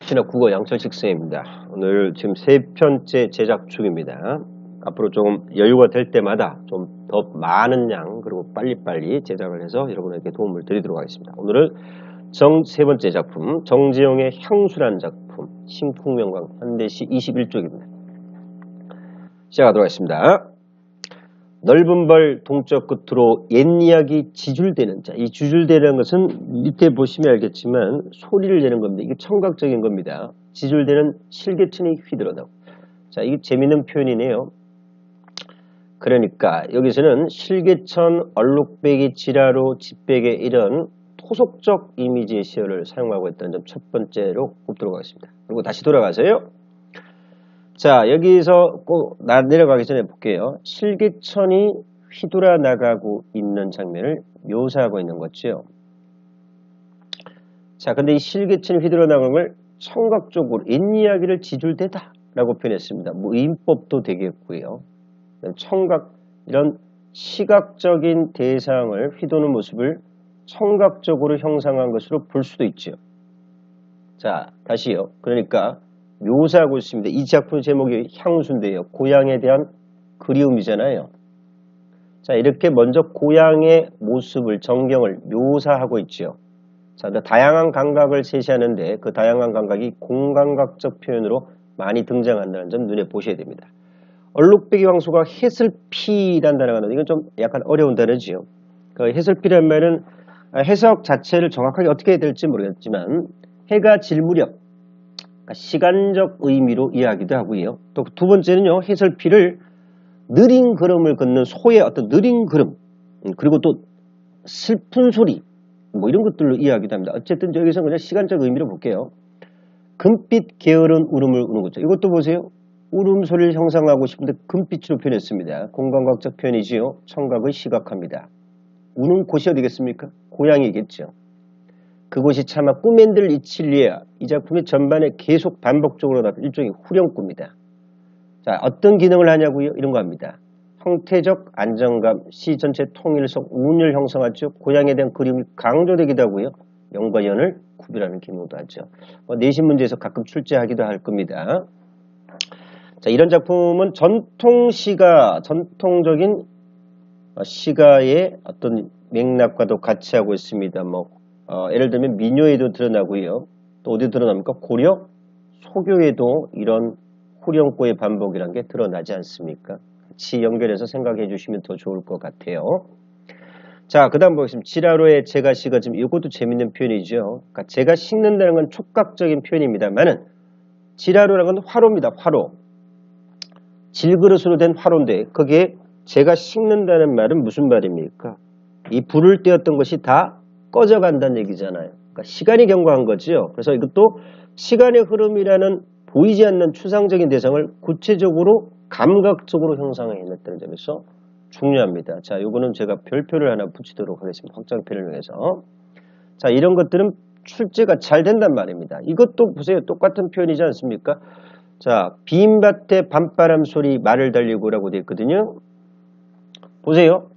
신학 국어 양철식 쌤입니다. 오늘 지금 세 편째 제작 중입니다. 앞으로 조금 여유가 될 때마다 좀 더 많은 양 그리고 빨리빨리 제작을 해서 여러분에게 도움을 드리도록 하겠습니다. 오늘은 세 번째 작품 정지용의 향수란 작품 신풍명강 현대시 21쪽입니다. 시작하도록 하겠습니다. 넓은 벌 동쪽 끝으로 옛이야기 지줄대는 자, 이 지줄대라는 것은 밑에 보시면 알겠지만 소리를 내는 겁니다. 이게 청각적인 겁니다. 지줄대는 실개천이 휘들어나고. 자, 이게 재밌는 표현이네요. 그러니까 여기서는 실개천, 얼룩배기, 지라로, 집배기 이런 토속적 이미지의 시어를 사용하고 있다는 점 첫 번째로 꼽도록 하겠습니다. 그리고 다시 돌아가서요. 자, 여기서 꼭 내려가기 전에 볼게요. 실개천이 휘돌아 나가고 있는 장면을 묘사하고 있는 거죠. 자, 근데 이 실개천이 휘돌아 나가는 걸 청각적으로 옛이야기를 지줄대다 라고 표현했습니다. 뭐 의인법도 되겠고요. 청각, 이런 시각적인 대상을 휘도는 모습을 청각적으로 형상한 것으로 볼 수도 있죠. 자, 다시요. 그러니까 묘사하고 있습니다. 이 작품 제목이 향수인데요. 고향에 대한 그리움이잖아요. 자, 이렇게 먼저 고향의 모습을, 전경을 묘사하고 있죠. 자, 다양한 감각을 제시하는데 그 다양한 감각이 공감각적 표현으로 많이 등장한다는 점 눈에 보셔야 됩니다. 얼룩배기 황소가 해슬피란 단어가 나오는데 이건 좀 약간 어려운 단어지요. 그 해슬피란 말은 해석 자체를 정확하게 어떻게 해야 될지 모르겠지만 해가 질 무렵 시간적 의미로 이해하기도 하고요. 또 두 번째는요. 해설피를 느린 걸음을 걷는 소의 어떤 느린 걸음 그리고 또 슬픈 소리 뭐 이런 것들로 이해하기도 합니다. 어쨌든 여기서 그냥 시간적 의미로 볼게요. 금빛 게으른 울음을 우는 거죠. 이것도 보세요. 울음소리를 형상하고 싶은데 금빛으로 표현했습니다. 공감각적 표현이지요. 청각을 시각합니다. 우는 곳이 어디겠습니까? 고향이겠죠. 그곳이 차마 꿈엔들 이칠리야 이 작품의 전반에 계속 반복적으로 나타난 일종의 후렴구입니다. 자, 어떤 기능을 하냐고요? 이런 거 합니다. 형태적 안정감, 시 전체 통일성, 운율 형성하죠. 고향에 대한 그림이 강조되기도 하고요. 영과 연을 구별하는 기능도 하죠. 내신 문제에서 가끔 출제하기도 할 겁니다. 자, 이런 작품은 전통적인 시가의 어떤 맥락과도 같이 하고 있습니다. 예를 들면 민요에도 드러나고요. 또 어디 드러납니까? 고려, 소교에도 이런 후렴구의 반복이라는 게 드러나지 않습니까? 같이 연결해서 생각해 주시면 더 좋을 것 같아요. 자, 그 다음 보겠습니다. 지라로의 제가 식어짐. 이것도 재밌는 표현이죠. 그러니까 제가 식는다는 건 촉각적인 표현입니다만은 지라로라는 건 화로입니다. 화로. 질그릇으로 된 화로인데 거기에 제가 식는다는 말은 무슨 말입니까? 이 불을 떼었던 것이 다 꺼져간다는 얘기잖아요. 그러니까 시간이 경과한 거죠. 그래서 이것도 시간의 흐름이라는 보이지 않는 추상적인 대상을 구체적으로 감각적으로 형상해냈다는 점에서 중요합니다. 자, 요거는 제가 별표를 하나 붙이도록 하겠습니다. 확장표를 이용해서. 자, 이런 것들은 출제가 잘 된단 말입니다. 이것도 보세요. 똑같은 표현이지 않습니까? 자, 빈 밭에 밤바람 소리 말을 달리고라고 되어 있거든요. 보세요.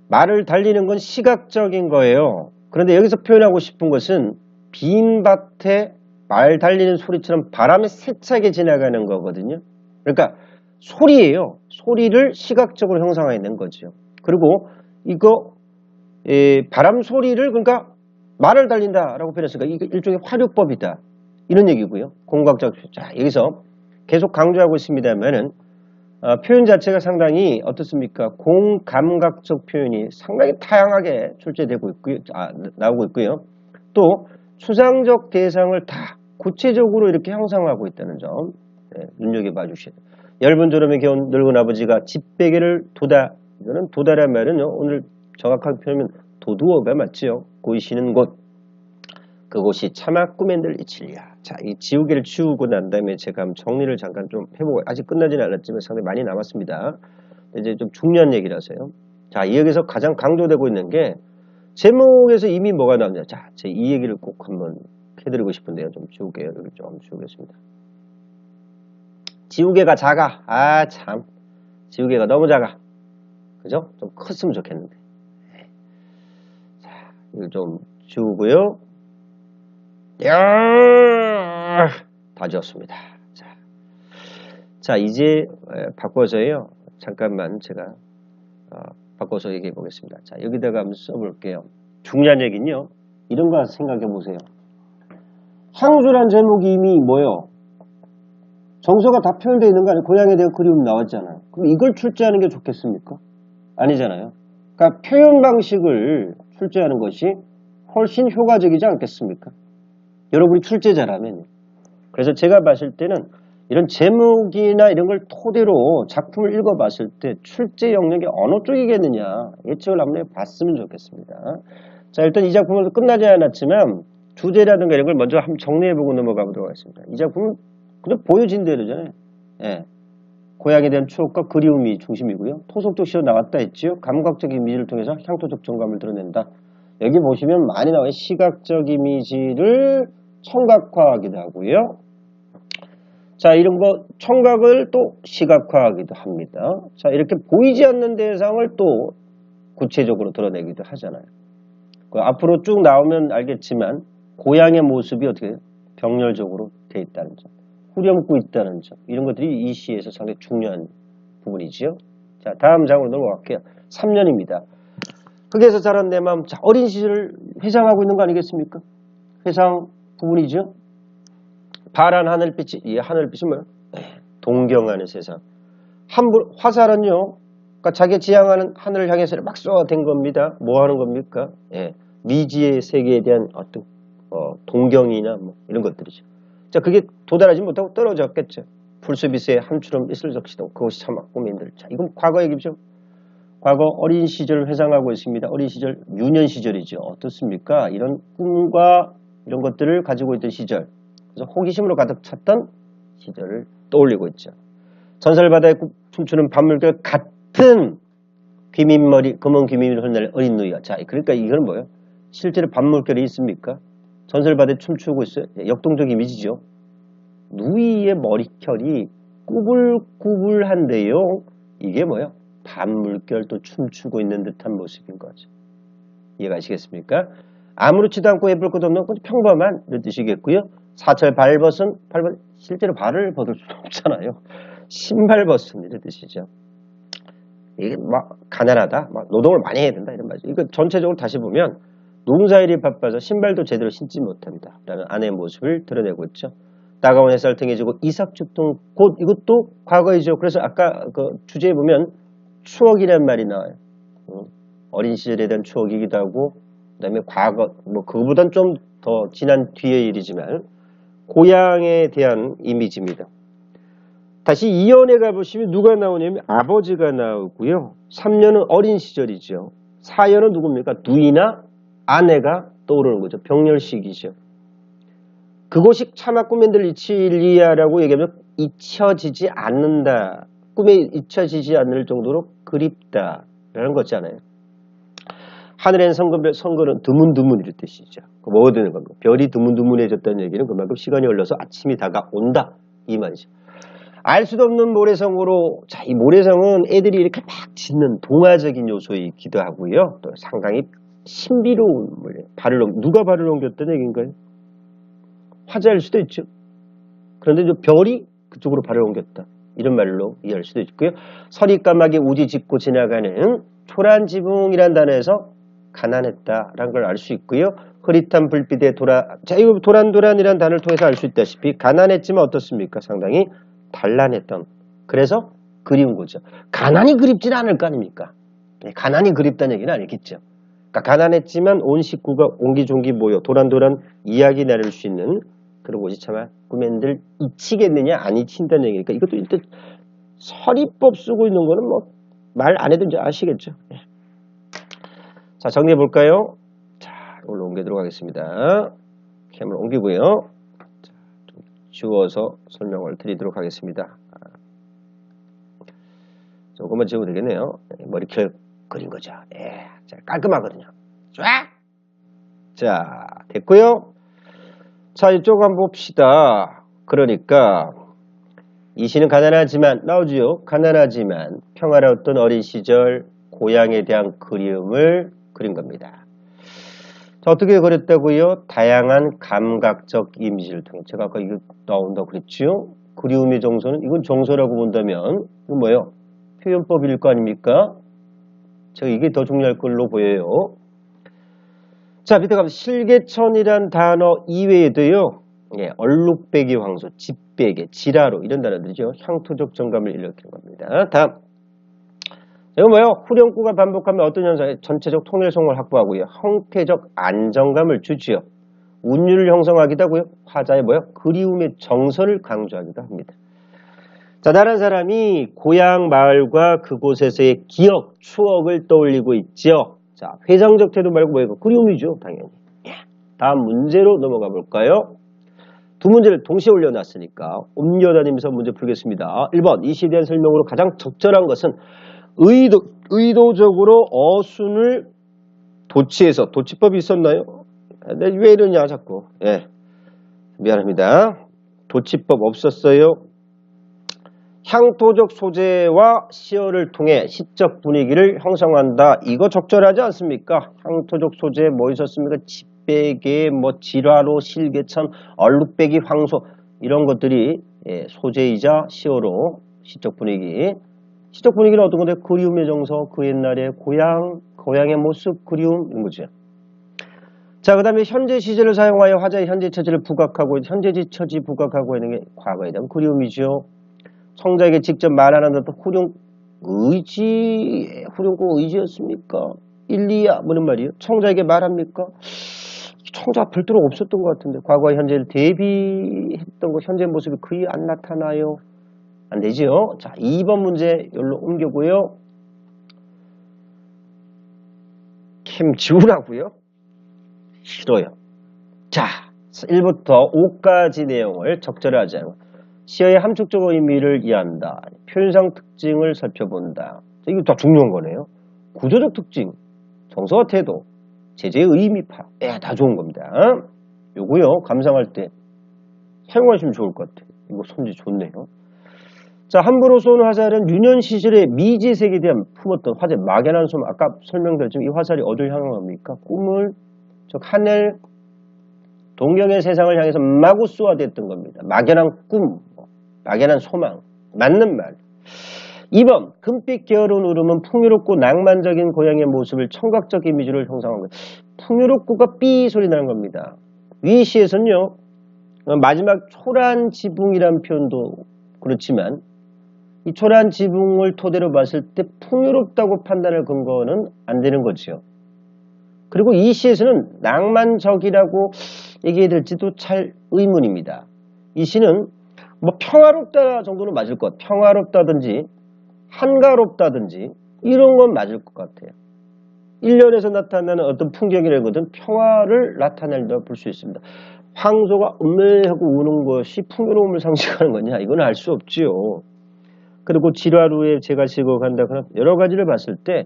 말을 달리는 건 시각적인 거예요. 그런데 여기서 표현하고 싶은 것은 빈 밭에 말 달리는 소리처럼 바람에 세차게 지나가는 거거든요. 그러니까 소리예요. 소리를 시각적으로 형상해낸 거죠. 그리고 이거 바람 소리를 그러니까 말을 달린다라고 표현했으니까 이게 일종의 화류법이다. 이런 얘기고요. 공각적. 자, 여기서 계속 강조하고 있습니다만은 표현 자체가 상당히 어떻습니까? 공감각적 표현이 상당히 다양하게 출제되고 있고요. 나오고 있고요. 또 추상적 대상을 다 구체적으로 이렇게 형상하고 있다는 점 눈여겨봐 주셔야 돼요. 얇은 조름에 겨운 늙은 아버지가 집베개를 도다. 이거는 도다란 말은요. 오늘 정확하게 표현하면 도두어가 맞지요. 고이시는 곳. 그곳이 차마 꿈엔들 이칠리야. 자, 이 지우개를 치우고 난 다음에 제가 한번 정리를 잠깐 좀 해보고, 아직 끝나지는 않았지만 상당히 많이 남았습니다. 이제 좀 중요한 얘기라서요. 자, 이 여기서 가장 강조되고 있는 게 제목에서 이미 뭐가 나오냐. 자, 제 이 얘기를 꼭 한번 해드리고 싶은데요. 좀 지우개요. 여기 좀 지우겠습니다. 지우개가 작아. 아, 참. 지우개가 너무 작아. 그죠? 좀 컸으면 좋겠는데. 자, 이걸 좀 지우고요. 야, 다 지웠습니다. 자 이제 바꿔서요. 잠깐만 제가 바꿔서 얘기해 보겠습니다. 자 여기다가 한번 써볼게요. 중요한 얘기는요. 이런 거 생각해 보세요. 향수란 제목이 이미 뭐예요? 정서가 다 표현되어 있는 거 아니에요? 고향에 대한 그리움 나왔잖아요. 그럼 이걸 출제하는 게 좋겠습니까? 아니잖아요. 그러니까 표현 방식을 출제하는 것이 훨씬 효과적이지 않겠습니까? 여러분이 출제자라면. 그래서 제가 봤을 때는 이런 제목이나 이런 걸 토대로 작품을 읽어봤을 때 출제 영역이 어느 쪽이겠느냐 예측을 한번 해봤으면 좋겠습니다. 자 일단 이 작품은 끝나지 않았지만 주제라든가 이런 걸 먼저 한번 정리해보고 넘어가 보도록 하겠습니다. 이 작품은 그냥 보여진 대로잖아요. 예. 고향에 대한 추억과 그리움이 중심이고요. 토속적 시로 나왔다 했지요. 감각적 이미지를 통해서 향토적 정감을 드러낸다. 여기 보시면 많이 나와요. 시각적 이미지를 청각화하기도 하고요. 자 이런 거 청각을 또 시각화하기도 합니다. 자 이렇게 보이지 않는 대상을 또 구체적으로 드러내기도 하잖아요. 앞으로 쭉 나오면 알겠지만 고향의 모습이 어떻게 돼요? 병렬적으로 돼 있다는 점. 후렴구 있다는 점. 이런 것들이 이 시에서 상당히 중요한 부분이지요. 자 다음 장으로 넘어갈게요. 3년입니다. 흙에서 자란 내 마음. 자, 어린 시절을 회상하고 있는 거 아니겠습니까? 회상 부분이죠. 파란 하늘빛이, 이 하늘빛은 뭐예요? 동경하는 세상. 화살은요, 그러니까 자기 지향하는 하늘을 향해서 막 쏘아댄 겁니다. 뭐 하는 겁니까? 예, 미지의 세계에 대한 어떤 동경이나 뭐 이런 것들이죠. 자, 그게 도달하지 못하고 떨어졌겠죠. 풀숲이스에 한추름 있을 적시도 그것이 참 꿈인들. 자, 이건 과거 얘기죠. 과거 어린 시절을 회상하고 있습니다. 어린 시절, 유년 시절이죠. 어떻습니까? 이런 꿈과 이런 것들을 가지고 있던 시절. 그래서 호기심으로 가득 찼던 시절을 떠올리고 있죠. 전설바다에 춤추는 밤물결 같은 귀민머리, 검은 귀민을 흩날 어린 누이야. 자, 그러니까 이건 뭐예요? 실제로 밤물결이 있습니까? 전설바다에 춤추고 있어요. 역동적 이미지죠. 누이의 머리결이 꾸불꾸불한데요. 이게 뭐예요? 밤물결도 춤추고 있는 듯한 모습인 거죠. 이해가시겠습니까? 아무렇지도 않고 예쁠 것도 없는 평범한 이런 뜻이겠고요. 사철 발벗은 실제로 발을 벗을 수는 없잖아요. 신발 벗은 이런 뜻이죠. 이게 막 가난하다, 막 노동을 많이 해야 된다 이런 말이죠. 이거 전체적으로 다시 보면 농사일이 바빠서 신발도 제대로 신지 못한다 라는 아내의 모습을 드러내고 있죠. 따가운 햇살 등에 지고 이삭죽동 곧 이것도 과거이죠. 그래서 아까 그 주제에 보면 추억이라는 말이 나와요. 어린 시절에 대한 추억이기도 하고 그 다음에 과거 뭐 그거보단 좀 더 지난 뒤의 일이지만 고향에 대한 이미지입니다. 다시 2연에 가보시면 누가 나오냐면 아버지가 나오고요. 3년은 어린 시절이죠. 4년은 누굽니까? 누이나 아내가 떠오르는 거죠. 병렬식이죠. 그곳이 차마 꿈엔들 이칠리야라고 얘기하면 잊혀지지 않는다. 꿈에 잊혀지지 않을 정도로 그립다라는 거잖아요. 하늘엔 성근은 드문드문 이런 뜻이죠. 뭐가 되는 겁니까? 별이 드문드문해졌다는 얘기는 그만큼 시간이 흘러서 아침이 다가온다 이 말이죠. 알 수도 없는 모래성으로, 자, 이 모래성은 애들이 이렇게 막 짓는 동화적인 요소이기도 하고요. 또 상당히 신비로운 물이에요. 누가 발을 옮겼다는 얘기인가요? 화자일 수도 있죠. 그런데 이제 별이 그쪽으로 발을 옮겼다. 이런 말로 이해할 수도 있고요. 서리까마귀 우지 짚고 지나가는 초란 지붕이란 단어에서 가난했다라는 걸 알 수 있고요. 흐릿한 불빛에 자, 이거 도란도란이라는 단어를 통해서 알 수 있다시피 가난했지만 어떻습니까? 상당히 단란했던. 그래서 그리운 거죠. 가난이 그립지는 않을 거 아닙니까? 가난이 그립다는 얘기는 아니겠죠. 그러니까 가난했지만 온 식구가 옹기종기 모여 도란도란 이야기 나눌 수 있는 그런 곳이 차마 꿈엔들 잊히겠느냐 안 잊힌다는 얘기니까 이것도 일단 서리법 쓰고 있는 거는 뭐 말 안 해도 이제 아시겠죠. 자, 정리해 볼까요? 자, 이걸로 옮기도록 하겠습니다. 캠을 옮기고요. 자, 좀 지워서 설명을 드리도록 하겠습니다. 조금만 지워도 되겠네요. 머리결 그린 거죠. 예, 자, 깔끔하거든요. 쫙! 자, 됐고요. 자, 이쪽 한번 봅시다. 그러니까 이 시는 가난하지만 나오지요. 가난하지만 평화로웠던 어린 시절 고향에 대한 그리움을 그린 겁니다. 자, 어떻게 그렸다고요? 다양한 감각적 이미지를 통해. 제가 아까 이거 나온다고 그랬죠? 그리움의 정서는, 이건 정서라고 본다면, 이건 뭐예요? 표현법일 거 아닙니까? 제가 이게 더 중요할 걸로 보여요. 자, 밑에 가면 실개천이란 단어 이외에도요, 예, 얼룩배기 황소, 집배기, 지라로 이런 단어들이죠. 향토적 정감을 일으키는 겁니다. 다음. 이거 뭐예요? 후렴구가 반복하면 어떤 현상에 전체적 통일성을 확보하고요. 형태적 안정감을 주지요. 운율을 형성하기도 하고요. 화자의 뭐예요? 그리움의 정서를 강조하기도 합니다. 자, 다른 사람이 고향 마을과 그곳에서의 기억, 추억을 떠올리고 있죠. 자, 회상적 태도 말고 뭐예요? 그리움이죠, 당연히. 다음 문제로 넘어가 볼까요? 두 문제를 동시에 올려놨으니까 옮겨다니면서 문제 풀겠습니다. 1번, 이 시에 대한 설명으로 가장 적절한 것은 의도적으로 어순을 도치해서, 도치법이 있었나요? 왜 이러냐 자꾸. 예, 미안합니다. 도치법 없었어요. 향토적 소재와 시어를 통해 시적 분위기를 형성한다. 이거 적절하지 않습니까? 향토적 소재 뭐 있었습니까? 집배기, 뭐 지라로, 실개천, 얼룩배기, 황소 이런 것들이 예, 소재이자 시어로 시적 분위기. 시적 분위기는 어떤 건데? 그리움의 정서, 그 옛날의 고향의 모습, 그리움 이런 거죠. 자, 그 다음에 현재 시제를 사용하여 화자의 현재 처지를 부각하고 현재지 처지 부각하고 있는 게 과거에 대한 그리움이죠. 청자에게 직접 말하는 듯 후렴구 의지였습니까? 일리야 뭐는 말이에요? 청자에게 말합니까? 청자 별도로 없었던 것 같은데 과거와 현재를 대비했던 거 현재 모습이 거의 안 나타나요. 안 되죠? 자, 2번 문제 여기로 옮겨고요. 캠 지우라고요? 싫어요. 자, 1부터 5까지 내용을 적절하지 않고 시어의 함축적 의미를 이해한다. 표현상 특징을 살펴본다. 이거 다 중요한 거네요. 구조적 특징, 정서와 태도, 제재의 의미 파악. 다 좋은 겁니다. 요거요. 감상할 때 사용하시면 좋을 것 같아요. 이거 손질 좋네요. 자, 함부로 쏘는 화살은 유년 시절의 미지색에 대한 품었던 화제 막연한 소망. 아까 설명드렸지만 이 화살이 어딜 향한 겁니까? 꿈을, 즉 하늘, 동경의 세상을 향해서 마구 쏘아댔던 겁니다. 막연한 꿈, 막연한 소망. 맞는 말. 2번, 금빛 게으른 울음은 풍요롭고 낭만적인 고향의 모습을 청각적 이미지를 형성한 거예요. 풍요롭고가 삐 소리 나는 겁니다. 위 시에서는요, 마지막 초란 지붕이란 표현도 그렇지만 이 초란 지붕을 토대로 봤을 때 풍요롭다고 판단할 근거는 안 되는 거죠. 그리고 이 시에서는 낭만적이라고 얘기해야 될지도 잘 의문입니다. 이 시는 뭐 평화롭다 정도는 맞을 것 같아요. 평화롭다든지 한가롭다든지 이런 건 맞을 것 같아요. 1년에서 나타나는 어떤 풍경이라는 것은 평화를 나타낸다고 볼 수 있습니다. 황소가 음매하고 우는 것이 풍요로움을 상징하는 거냐? 이건 알 수 없지요. 그리고 지라루에 제가 시각한다거나 여러 가지를 봤을 때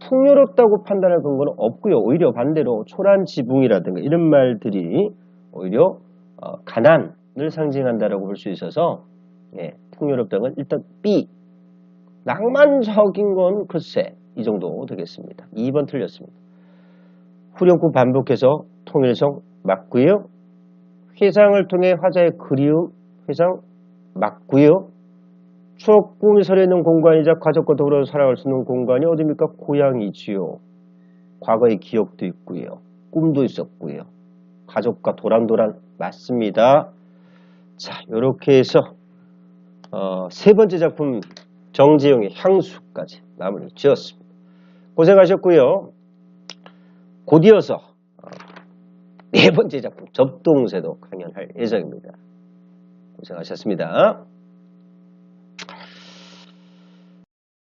풍요롭다고 판단할 근거는 없고요. 오히려 반대로 초란 지붕이라든가 이런 말들이 오히려 가난을 상징한다라고 볼 수 있어서 예, 풍요롭다는 건 일단 B. 낭만적인 건 글쎄 이 정도 되겠습니다. 2번 틀렸습니다. 후렴구 반복해서 통일성 맞고요. 회상을 통해 화자의 그리움 회상 맞고요. 추억 꿈이 서려있는 공간이자 가족과 더불어 살아갈 수 있는 공간이 어디입니까? 고향이지요. 과거의 기억도 있고요. 꿈도 있었고요. 가족과 도란도란 맞습니다. 자, 이렇게 해서 세 번째 작품 정재용의 향수까지 마무리 지었습니다. 고생하셨고요. 곧 이어서 네 번째 작품 접동새도 강연할 예정입니다. 고생하셨습니다.